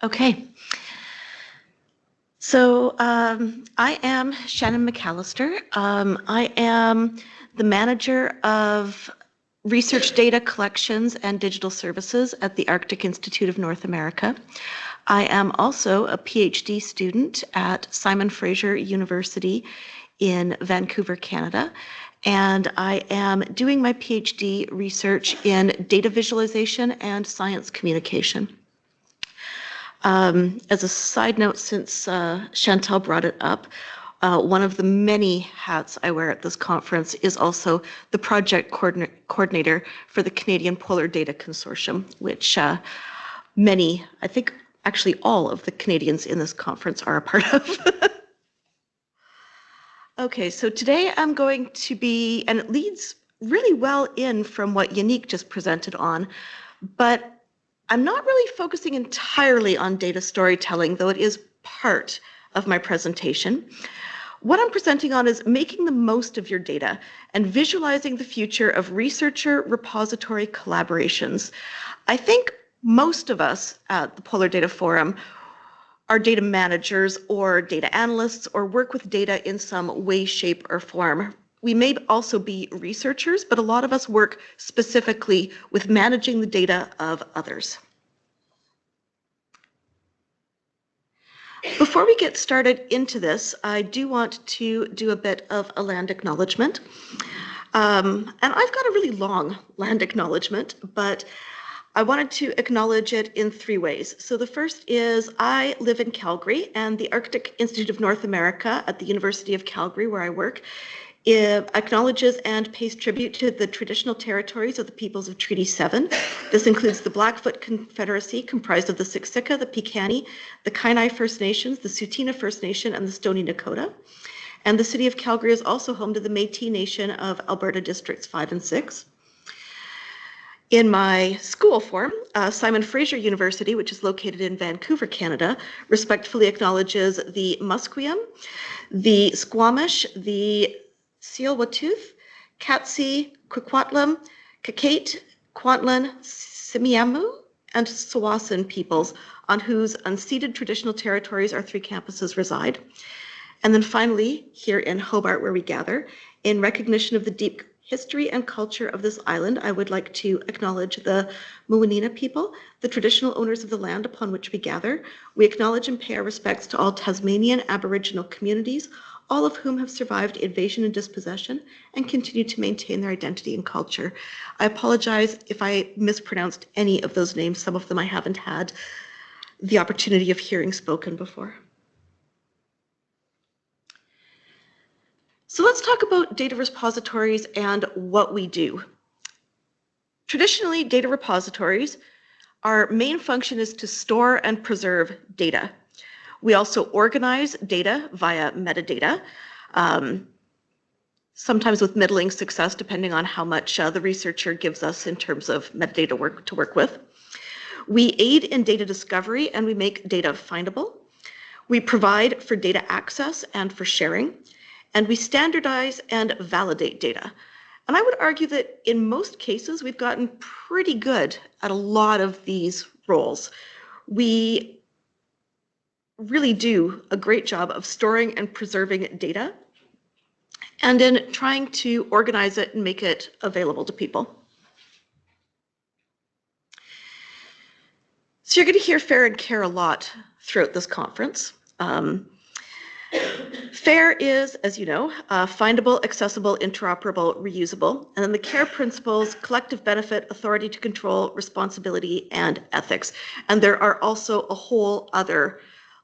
Okay. So I am Shannon McAllister. I am the manager of research data collections and digital services at the Arctic Institute of North America. I am also a PhD student at Simon Fraser University in Vancouver, Canada. And I am doing my PhD research in data visualization and science communication. As a side note, since Chantal brought it up, one of the many hats I wear at this conference is also the project coordinator for the Canadian Polar Data Consortium, which many, I think actually all of the Canadians in this conference are a part of. Okay, so today I'm going to be, and it leads really well in from what Yannick just presented on, but I'm not really focusing entirely on data storytelling, though it is part of my presentation. What I'm presenting on is making the most of your data and visualizing the future of researcher repository collaborations. I think most of us at the Polar Data Forum are data managers or data analysts or work with data in some way, shape, or form. We may also be researchers, but a lot of us work specifically with managing the data of others. Before we get started into this, I do want to do a bit of a land acknowledgement. And I've got a really long land acknowledgement, but I wanted to acknowledge it in three ways. So the first is I live in Calgary, and the Arctic Institute of North America at the University of Calgary, where I work, acknowledges and pays tribute to the traditional territories of the peoples of Treaty 7. This includes the Blackfoot Confederacy, comprised of the Siksika, the Piikani, the Kainai First Nations, the Tsuut'ina First Nation, and the Stoney Nakoda. And the city of Calgary is also home to the Métis Nation of Alberta Districts 5 and 6. In my school form, Simon Fraser University, which is located in Vancouver, Canada, respectfully acknowledges the Musqueam, the Squamish, the Tsleil-Waututh, Katzie, Kwikwetlam, Kakate, Kwantlen, Simiamu, and Tsawwassen peoples, on whose unceded traditional territories our three campuses reside. And then finally, here in Hobart, where we gather, in recognition of the deep history and culture of this island, I would like to acknowledge the Muwinina people, the traditional owners of the land upon which we gather. We acknowledge and pay our respects to all Tasmanian Aboriginal communities, all of whom have survived invasion and dispossession and continue to maintain their identity and culture. I apologize if I mispronounced any of those names. Some of them I haven't had the opportunity of hearing spoken before. So let's talk about data repositories and what we do. Traditionally, data repositories, our main function is to store and preserve data. We also organize data via metadata, sometimes with middling success, depending on how much the researcher gives us in terms of metadata to work with. We aid in data discovery and we make data findable. We provide for data access and for sharing, and we standardize and validate data. And I would argue that in most cases, we've gotten pretty good at a lot of these roles. We really do a great job of storing and preserving data and in trying to organize it and make it available to people. So you're going to hear FAIR and CARE a lot throughout this conference. FAIR is, as you know, findable, accessible, interoperable, reusable, and then the CARE principles: collective benefit, authority to control, responsibility, and ethics. And there are also a whole other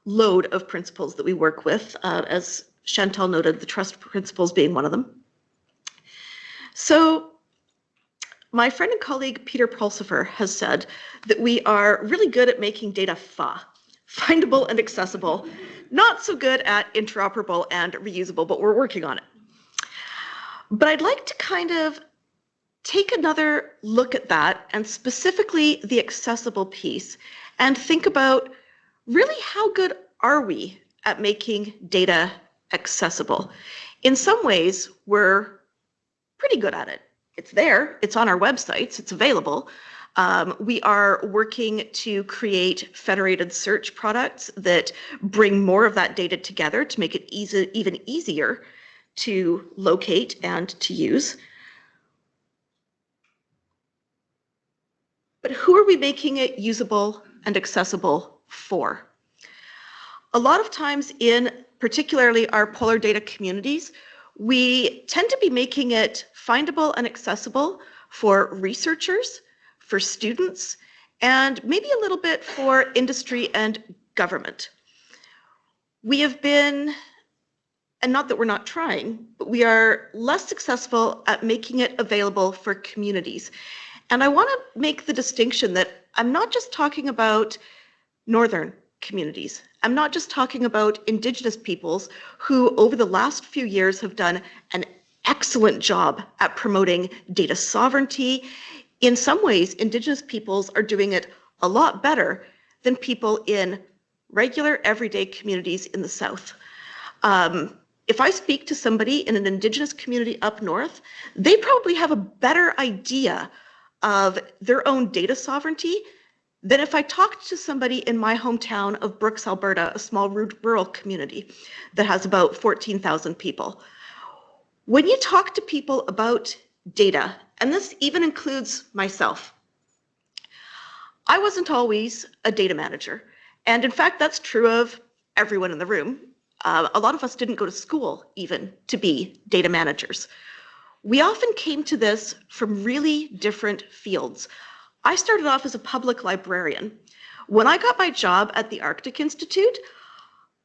load of principles that we work with, as Chantal noted, the trust principles being one of them. So my friend and colleague Peter Pulsifer has said that we are really good at making data findable and accessible, not so good at interoperable and reusable, but we're working on it. But I'd like to kind of take another look at that, and specifically the accessible piece, and think about really how good are we at making data accessible. In some ways, we're pretty good at it. It's there, it's on our websites, it's available. We are working to create federated search products that bring more of that data together to make it even easier to locate and to use. But who are we making it usable and accessible for? A lot of times in particularly our polar data communities, we tend to be making it findable and accessible for researchers, for students, and maybe a little bit for industry and government. We have been, and not that we're not trying, but we are less successful at making it available for communities. And I want to make the distinction that I'm not just talking about northern communities. I'm not just talking about Indigenous peoples who over the last few years have done an excellent job at promoting data sovereignty. In some ways, Indigenous peoples are doing it a lot better than people in regular everyday communities in the South. If I speak to somebody in an Indigenous community up north, they probably have a better idea of their own data sovereignty than if I talked to somebody in my hometown of Brooks, Alberta, a small rural community that has about 14,000 people. When you talk to people about data, and this even includes myself, I wasn't always a data manager. And in fact, that's true of everyone in the room. A lot of us didn't go to school even to be data managers. We often came to this from really different fields. I started off as a public librarian. When I got my job at the Arctic Institute,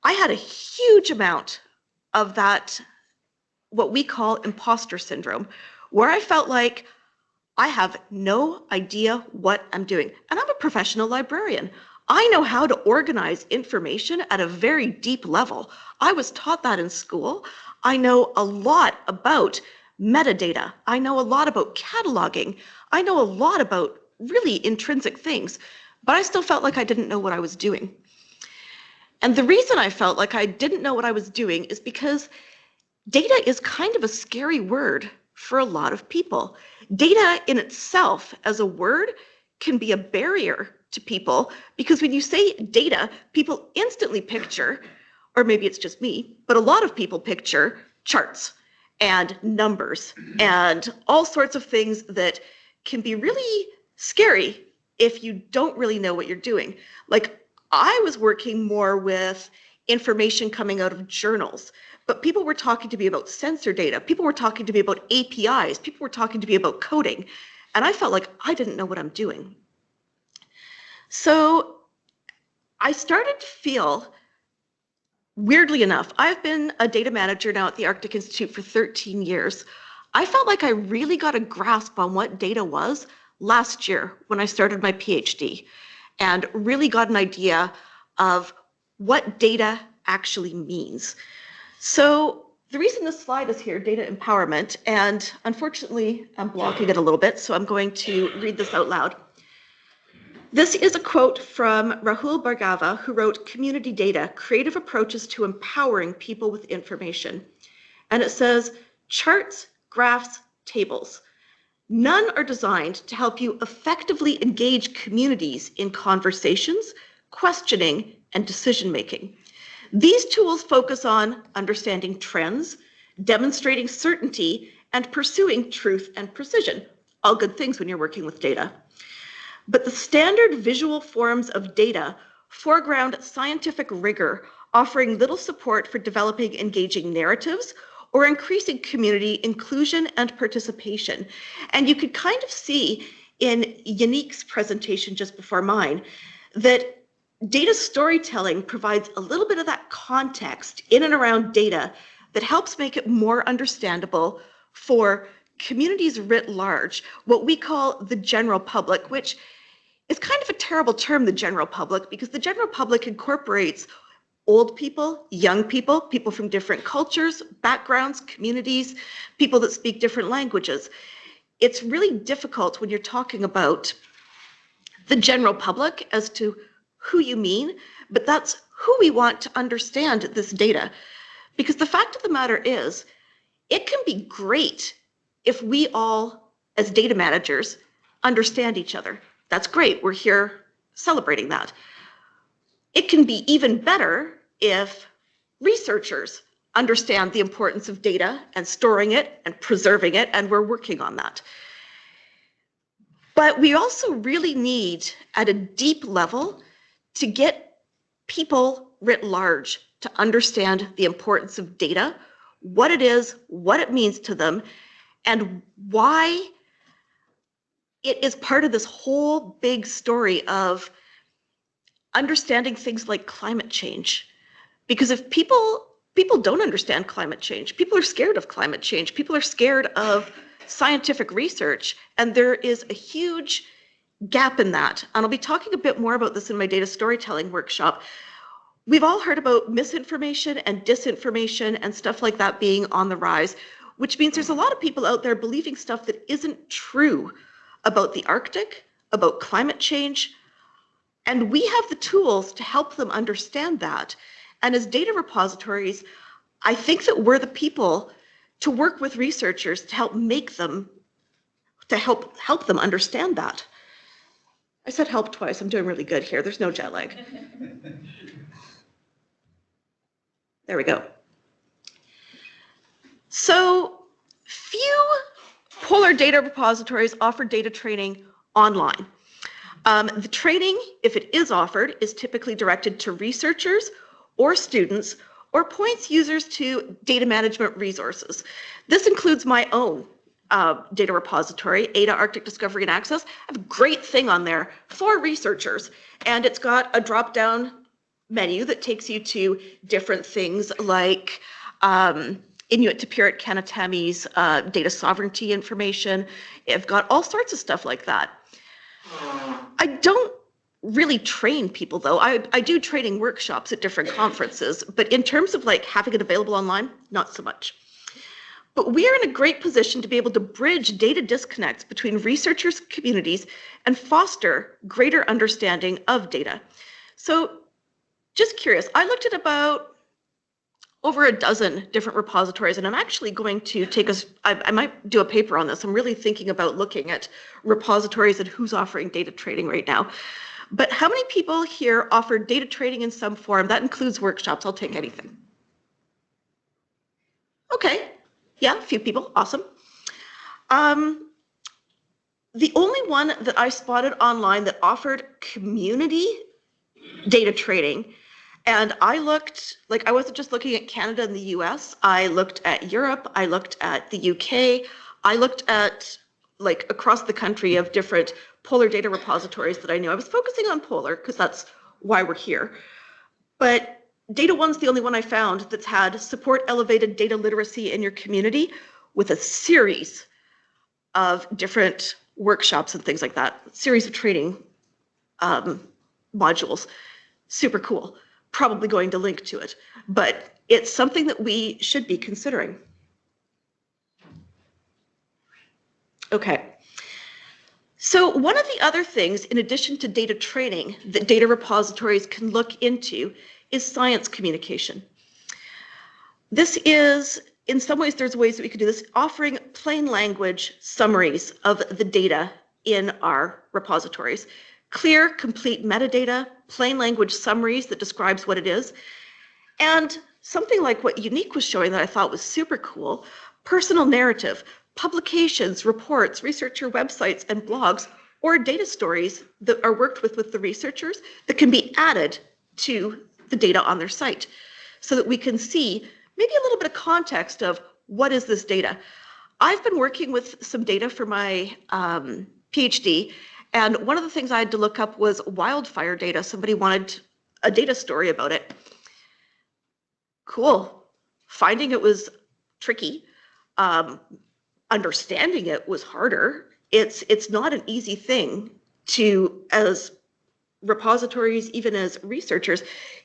I had a huge amount of that, what we call imposter syndrome, where I felt like I have no idea what I'm doing. And I'm a professional librarian. I know how to organize information at a very deep level. I was taught that in school. I know a lot about metadata. I know a lot about cataloging. I know a lot about really intrinsic things, but I still felt like I didn't know what I was doing. And the reason I felt like I didn't know what I was doing is because data is kind of a scary word for a lot of people. Data in itself as a word can be a barrier to people because when you say data, people instantly picture, or maybe it's just me, but a lot of people picture charts and numbers and all sorts of things that can be really scary if you don't really know what you're doing. Like I was working more with information coming out of journals, but people were talking to me about sensor data. People were talking to me about APIs. People were talking to me about coding. And I felt like I didn't know what I'm doing. So I started to feel, weirdly enough, I've been a data manager now at the Arctic Institute for 13 years. I felt like I really got a grasp on what data was last year when I started my PhD and really got an idea of what data actually means. So the reason this slide is here, data empowerment, and unfortunately I'm blocking it a little bit, so I'm going to read this out loud. This is a quote from Rahul Bhargava, who wrote Community Data, Creative Approaches to Empowering People with Information. And it says, charts, graphs, tables. None are designed to help you effectively engage communities in conversations, questioning, and decision-making. These tools focus on understanding trends, demonstrating certainty, and pursuing truth and precision. All good things when you're working with data. But the standard visual forms of data foreground scientific rigor, offering little support for developing engaging narratives or increasing community inclusion and participation. And you could kind of see in Yannick's presentation just before mine that data storytelling provides a little bit of that context in and around data that helps make it more understandable for communities writ large, what we call the general public, which is kind of a terrible term, the general public, because the general public incorporates old people, young people, people from different cultures, backgrounds, communities, people that speak different languages. It's really difficult when you're talking about the general public as to who you mean, but that's who we want to understand this data. Because the fact of the matter is, it can be great if we all, as data managers, understand each other. That's great. We're here celebrating that. It can be even better if researchers understand the importance of data and storing it and preserving it, and we're working on that. But we also really need, at a deep level, to get people writ large to understand the importance of data, what it is, what it means to them, and why it is part of this whole big story of understanding things like climate change. Because if people don't understand climate change, people are scared of climate change, people are scared of scientific research, and there is a huge gap in that. And I'll be talking a bit more about this in my data storytelling workshop. We've all heard about misinformation and disinformation and stuff like that being on the rise, which means there's a lot of people out there believing stuff that isn't true about the Arctic, about climate change, and we have the tools to help them understand that. And as data repositories, I think that we're the people to work with researchers to help make them, to help them understand that. I said help twice. I'm doing really good here. There's no jet lag. There we go. So few polar data repositories offer data training online. The training, if it is offered, is typically directed to researchers or students, or points users to data management resources. This includes my own data repository, Ada Arctic Discovery and Access. I have a great thing on there for researchers, and it's got a drop-down menu that takes you to different things like Inuit to Pierrot Kanatami's data sovereignty information. I've got all sorts of stuff like that. I don't really train people though. I do training workshops at different conferences, but in terms of like having it available online, not so much. But we are in a great position to be able to bridge data disconnects between researchers' communities and foster greater understanding of data. So just curious, I looked at about over a dozen different repositories, and I'm actually going to I might do a paper on this. I'm really thinking about looking at repositories and who's offering data training right now. But how many people here offer data training in some form? That includes workshops. I'll take anything. Okay, yeah, a few people, awesome. The only one that I spotted online that offered community data training, and I looked, like I wasn't just looking at Canada and the US, I looked at Europe, I looked at the UK, I looked at like across the country of different polar data repositories that I knew. I was focusing on polar because that's why we're here. But Data One's the only one I found that's had support elevated data literacy in your community with a series of different workshops and things like that, series of training modules. Super cool. Probably going to link to it, but it's something that we should be considering. Okay. So one of the other things, in addition to data training, that data repositories can look into is science communication. This is, in some ways, there's ways that we could do this, offering plain language summaries of the data in our repositories. Clear, complete metadata, plain language summaries that describes what it is, and something like what Unique was showing that I thought was super cool, personal narrative, publications, reports, researcher websites, and blogs, or data stories that are worked with the researchers that can be added to the data on their site so that we can see maybe a little bit of context of what is this data. I've been working with some data for my PhD, and one of the things I had to look up was wildfire data. Somebody wanted a data story about it. Cool. Finding it was tricky. Understanding it was harder. It's not an easy thing to, as repositories, even as researchers,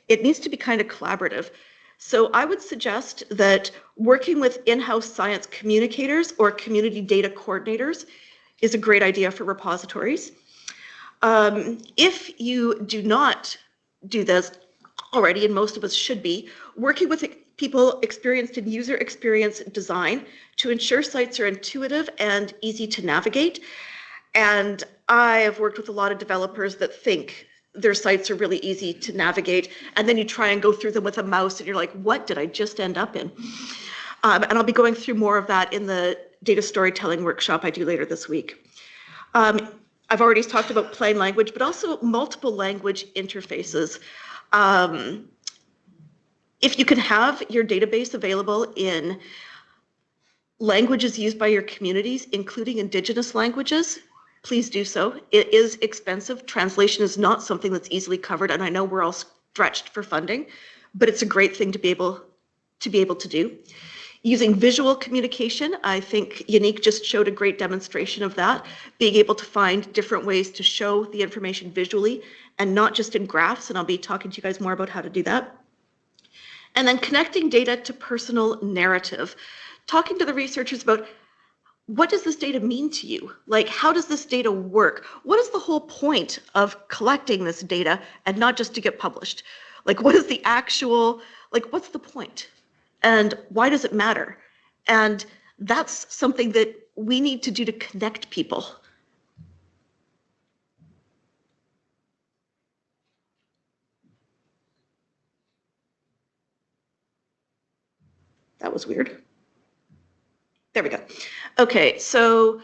it needs to be kind of collaborative. So I would suggest that working with in-house science communicators or community data coordinators is a great idea for repositories. If you do not do this already, and most of us should be, working with people experienced in user experience design to ensure sites are intuitive and easy to navigate, And I have worked with a lot of developers that think their sites are really easy to navigate, and then you try and go through them with a mouse, and you're like, what did I just end up in? And I'll be going through more of that in the data storytelling workshop I do later this week. I've already talked about plain language, but also multiple language interfaces. If you can have your database available in languages used by your communities, including Indigenous languages, please do so. It is expensive. Translation is not something that's easily covered, and I know we're all stretched for funding, but it's a great thing to be able to do. Using visual communication, I think Yannick just showed a great demonstration of that, being able to find different ways to show the information visually and not just in graphs, and I'll be talking to you guys more about how to do that. And then connecting data to personal narrative, talking to the researchers about what does this data mean to you? Like, how does this data work? What is the whole point of collecting this data and not just to get published? Like, what is the actual, like, what's the point? And why does it matter? And that's something that we need to do to connect people. That was weird. There we go. Okay, so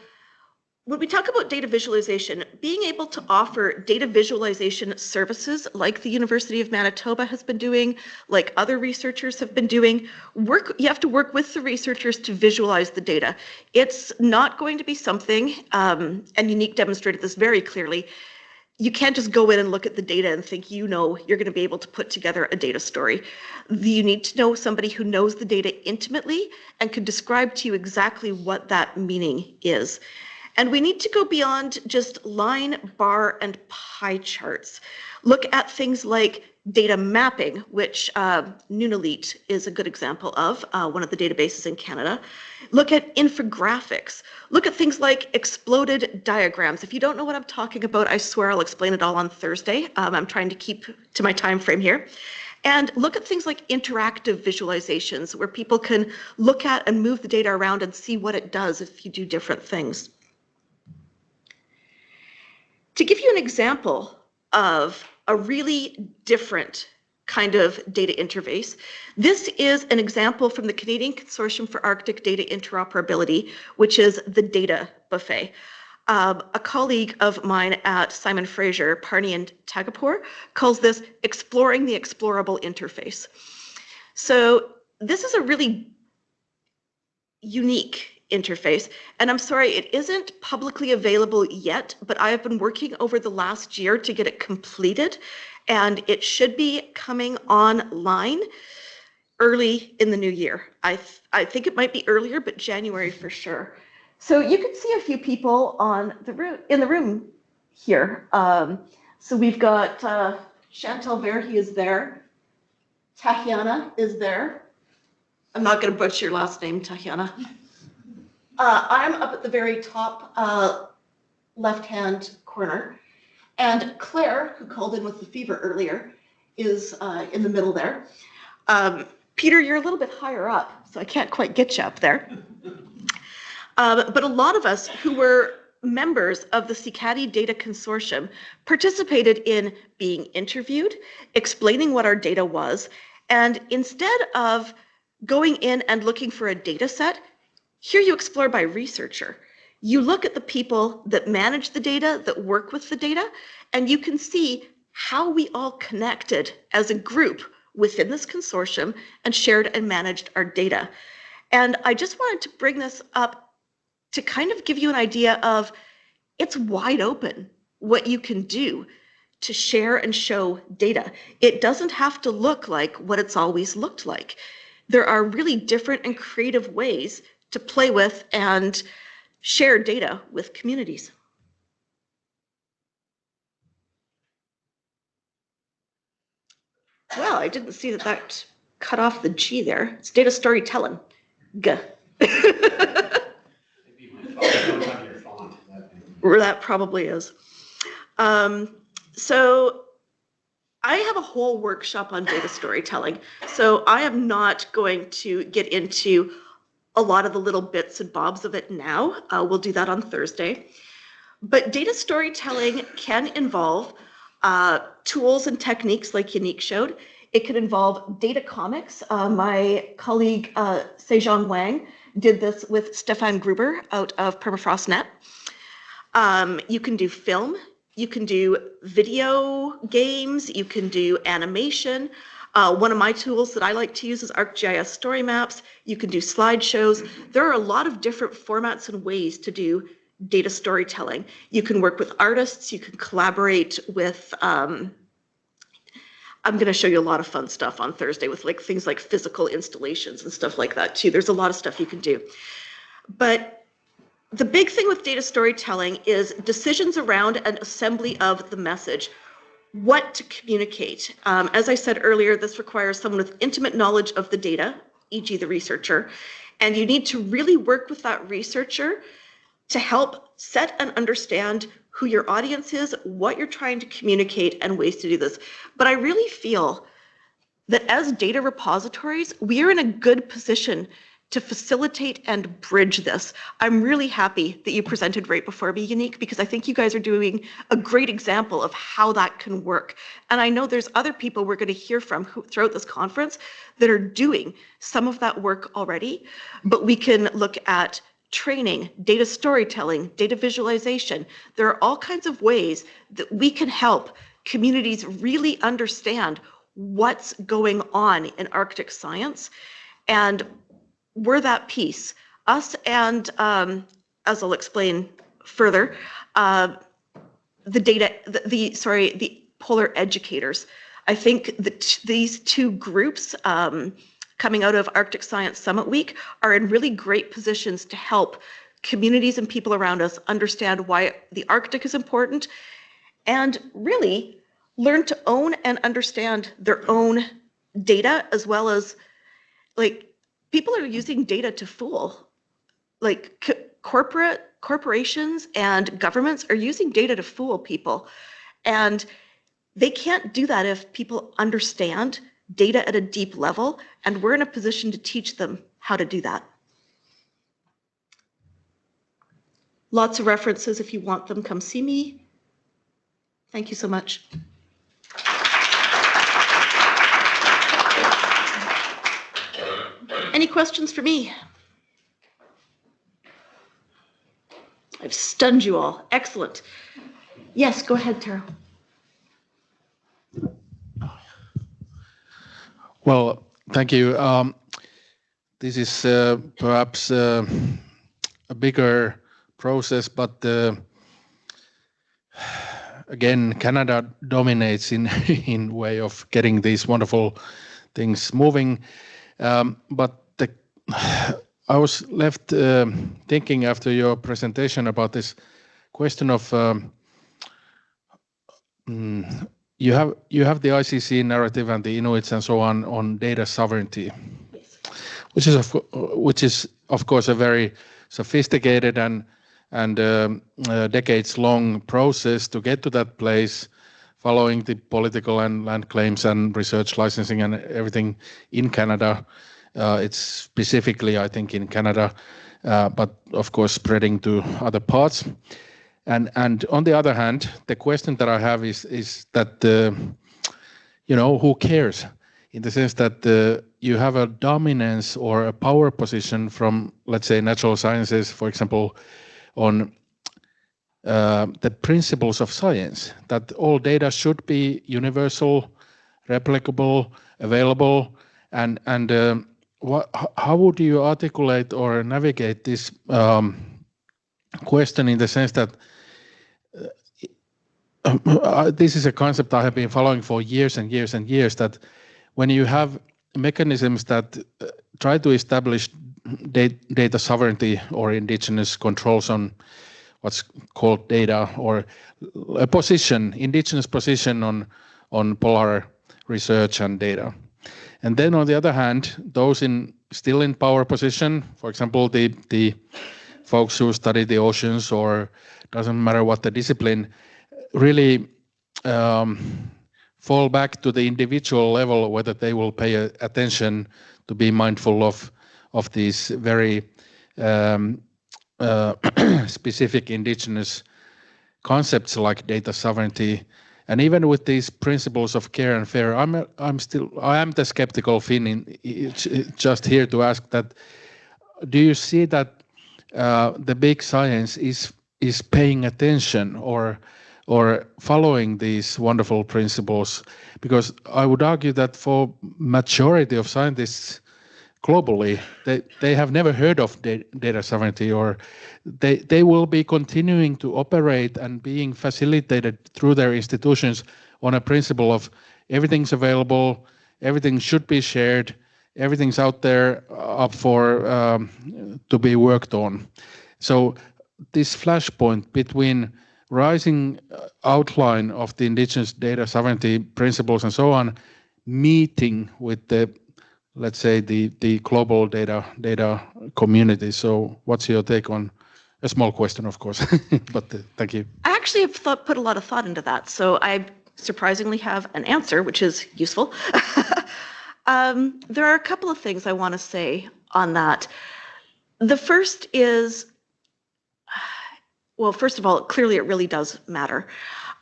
when we talk about data visualization, being able to offer data visualization services like the University of Manitoba has been doing, like other researchers have been doing, you have to work with the researchers to visualize the data. It's not going to be something, and Yannick demonstrated this very clearly, you can't just go in and look at the data and think you're going to be able to put together a data story. You need to know somebody who knows the data intimately and can describe to you exactly what that meaning is. And we need to go beyond just line, bar, and pie charts. Look at things like data mapping, which Nunalite is a good example of, one of the databases in Canada. Look at infographics. Look at things like exploded diagrams. If you don't know what I'm talking about, I swear I'll explain it all on Thursday. I'm trying to keep to my time frame here. And look at things like interactive visualizations, where people can look at and move the data around and see what it does if you do different things. To give you an example of a really different kind of data interface, this is an example from the Canadian Consortium for Arctic Data Interoperability, which is the Data Buffet. A colleague of mine at Simon Fraser, Parney and Tagapur, calls this exploring the explorable interface. So this is a really unique interface, and I'm sorry, it isn't publicly available yet, but I have been working over the last year to get it completed, and it should be coming online early in the new year. I think it might be earlier, but January for sure. So you can see a few people in the room here. So we've got Chantal Verhey is there. Tatiana is there. I'm not going to butcher your last name, Tatiana. I'm up at the very top left-hand corner. And Claire, who called in with the fever earlier, is in the middle there. Peter, you're a little bit higher up, so I can't quite get you up there. But a lot of us who were members of the CICADI Data Consortium participated in being interviewed, explaining what our data was, and instead of going in and looking for a data set, here you explore by researcher. You look at the people that manage the data, that work with the data, and you can see how we all connected as a group within this consortium and shared and managed our data. And I just wanted to bring this up to kind of give you an idea of it's wide open what you can do to share and show data. It doesn't have to look like what it's always looked like. There are really different and creative ways to play with and share data with communities. Well, I didn't see that cut off the G there. It's data storytelling. G. That probably is. So I have a whole workshop on data storytelling. So I am not going to get into a lot of the little bits and bobs of it now. We'll do that on Thursday. But data storytelling can involve tools and techniques like Yannick showed. It can involve data comics. My colleague Sejong Wang did this with Stefan Gruber out of Permafrost.net. You can do film, you can do video games, you can do animation. One of my tools that I like to use is ArcGIS story maps. You can do slideshows. There are a lot of different formats and ways to do data storytelling. You can work with artists, you can collaborate with, I'm going to show you a lot of fun stuff on Thursday with like things like physical installations and stuff like that too. There's a lot of stuff you can do. But the big thing with data storytelling is decisions around an assembly of the message. What to communicate. As I said earlier, this requires someone with intimate knowledge of the data, e.g. the researcher, and you need to really work with that researcher to help set and understand who your audience is, what you're trying to communicate, and ways to do this. But I really feel that as data repositories, we are in a good position to facilitate and bridge this. I'm really happy that you presented right before me, Yannick, because I think you guys are doing a great example of how that can work. And I know there's other people we're going to hear from throughout this conference that are doing some of that work already, but we can look at training, data storytelling, data visualization. There are all kinds of ways that we can help communities really understand what's going on in Arctic science. And we're that piece. Us and, as I'll explain further, the polar educators. I think that these two groups coming out of Arctic Science Summit Week are in really great positions to help communities and people around us understand why the Arctic is important and really learn to own and understand their own data, as well as like people are using data to fool. Like corporations and governments are using data to fool people. And they can't do that if people understand data at a deep level, and we're in a position to teach them how to do that. Lots of references. If you want them, come see me. Thank you so much. Any questions for me? I've stunned you all. Excellent. Yes, go ahead, Tara. Well, thank you. This is perhaps a bigger process, but again, Canada dominates in way of getting these wonderful things moving. But I was left thinking after your presentation about this question of you have the ICC narrative and the Inuits and so on data sovereignty, yes. which is of course a very sophisticated and decades long process to get to that place, following the political and land claims and research licensing and everything in Canada. It's specifically, I think, in Canada, but of course spreading to other parts. And on the other hand, the question that I have is that, who cares? In the sense that you have a dominance or a power position from, let's say, natural sciences, for example, on the principles of science, that all data should be universal, replicable, available, and how would you articulate or navigate this question in the sense that this is a concept I have been following for years and years and years, that when you have mechanisms that try to establish data sovereignty or indigenous controls on what's called data, or a position, indigenous position on polar research and data. And then on the other hand, those still in power position, for example, the folks who study the oceans, or doesn't matter what the discipline, really fall back to the individual level, whether they will pay attention to be mindful of these very specific indigenous concepts like data sovereignty, and even with these principles of care and fair, I am the skeptical Finn just here to ask that. Do you see that the big science is paying attention or following these wonderful principles? Because I would argue that for majority of scientists globally, they have never heard of data sovereignty, or they will be continuing to operate and being facilitated through their institutions on a principle of everything's available, everything should be shared, everything's out there up for to be worked on. So this flashpoint between rising outline of the indigenous data sovereignty principles and so on, meeting with the, let's say, the global data community. So what's your take on a small question, of course, but thank you. I actually have put a lot of thought into that, so I surprisingly have an answer, which is useful. There are a couple of things I want to say on that. The first is, well, first of all, clearly it really does matter.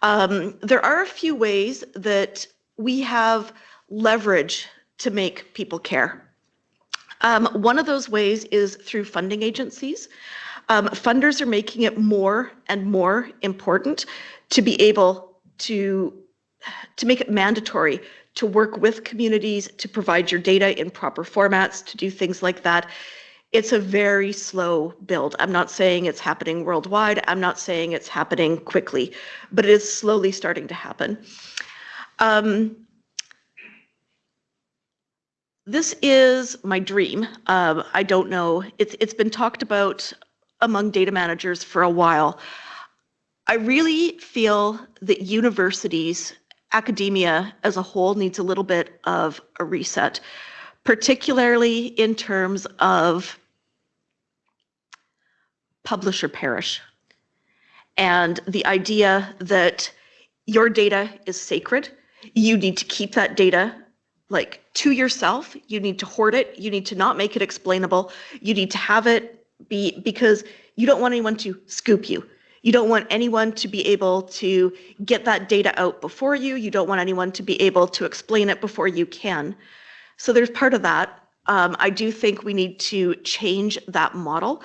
There are a few ways that we have leverage to make people care. One of those ways is through funding agencies. Funders are making it more and more important to be able to make it mandatory to work with communities, to provide your data in proper formats, to do things like that. It's a very slow build. I'm not saying it's happening worldwide. I'm not saying it's happening quickly, but it is slowly starting to happen. This is my dream. I don't know. It's been talked about among data managers for a while. I really feel that universities, academia as a whole, needs a little bit of a reset, particularly in terms of publish or perish. And the idea that your data is sacred, you need to keep that data like to yourself, you need to hoard it, you need to not make it explainable, you need to have it be, because you don't want anyone to scoop you. You don't want anyone to be able to get that data out before you. You don't want anyone to be able to explain it before you can. So there's part of that. I do think we need to change that model.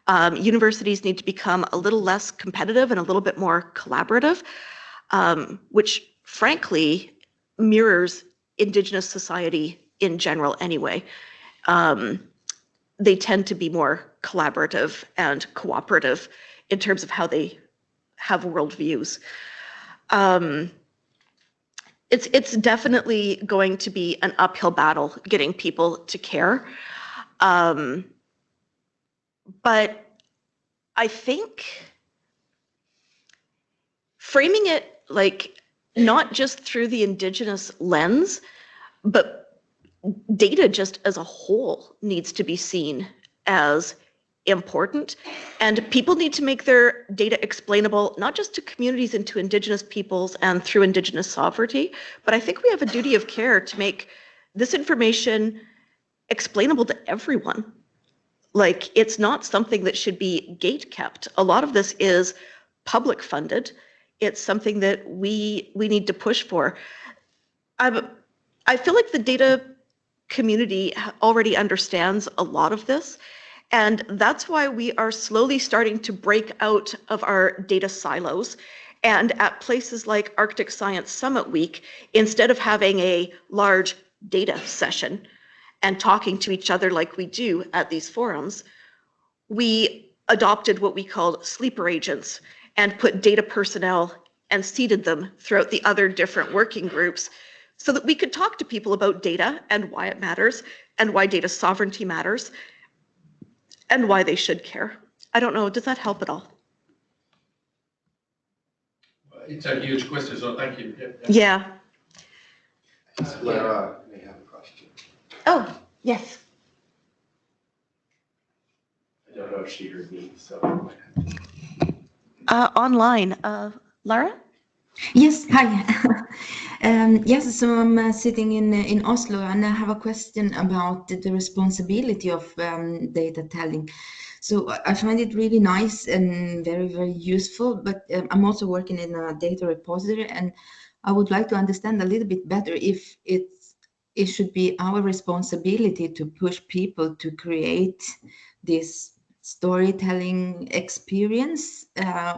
Universities need to become a little less competitive and a little bit more collaborative, which frankly mirrors Indigenous society in general anyway. They tend to be more collaborative and cooperative in terms of how they have worldviews. It's definitely going to be an uphill battle getting people to care. But I think framing it like not just through the Indigenous lens, but data just as a whole needs to be seen as important, and people need to make their data explainable, not just to communities and to Indigenous peoples and through Indigenous sovereignty, but I think we have a duty of care to make this information explainable to everyone. Like, it's not something that should be gate kept. A lot of this is public funded. It's something that we need to push for. I feel like the data community already understands a lot of this, and that's why we are slowly starting to break out of our data silos. And at places like Arctic Science Summit Week, instead of having a large data session and talking to each other like we do at these forums, we adopted what we called sleeper agents and put data personnel and seated them throughout the other different working groups so that we could talk to people about data and why it matters and why data sovereignty matters and why they should care. I don't know, does that help at all? It's a huge question, so thank you. Yeah. Lara may have a question. Oh, yes. I don't know if she heard me, so. Online, Lara? Yes, hi. Yes, so I'm sitting in Oslo, and I have a question about the responsibility of data telling. So I find it really nice and very, very useful, but I'm also working in a data repository, and I would like to understand a little bit better if it should be our responsibility to push people to create this storytelling experience,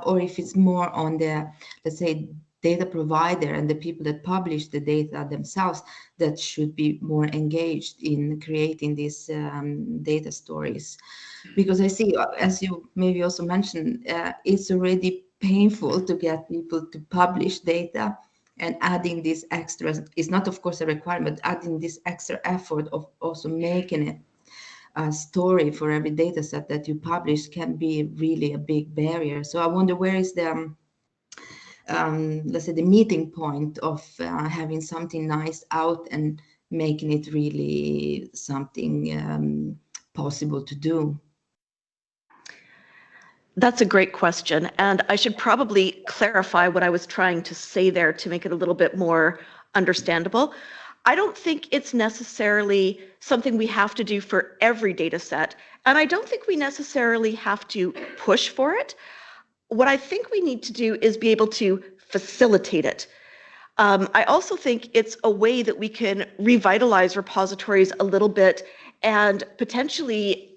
or if it's more on the, let's say, data provider and the people that publish the data themselves that should be more engaged in creating these data stories. Because I see, as you maybe also mentioned, it's already painful to get people to publish data, and adding this extra is not, of course, a requirement. Adding this extra effort of also making it a story for every data set that you publish can be really a big barrier. So I wonder, where is the let's say, the meeting point of having something nice out and making it really something possible to do? That's a great question, and I should probably clarify what I was trying to say there to make it a little bit more understandable. I don't think it's necessarily something we have to do for every data set, and I don't think we necessarily have to push for it. What I think we need to do is be able to facilitate it. I also think it's a way that we can revitalize repositories a little bit and potentially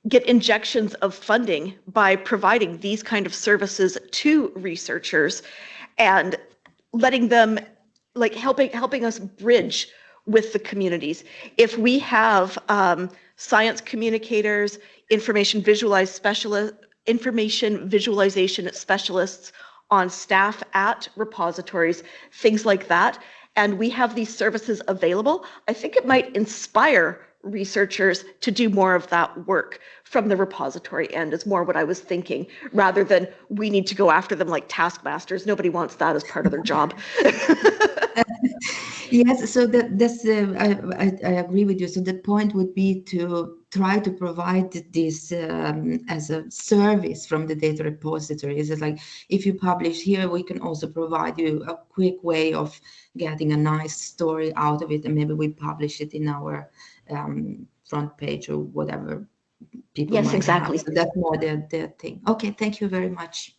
get injections of funding by providing these kind of services to researchers and letting them, like, helping us bridge with the communities. If we have science communicators, information visualization specialists on staff at repositories, things like that, and we have these services available, I think it might inspire researchers to do more of that work from the repository end, is more what I was thinking, rather than we need to go after them like taskmasters. Nobody wants that as part of their job. Yes, so that's I agree with you. So the point would be to try to provide this as a service from the data repository. Is it like, if you publish here, we can also provide you a quick way of getting a nice story out of it, and maybe we publish it in our front page or whatever people Yes, might exactly. have. So that's more the thing. Okay, thank you very much.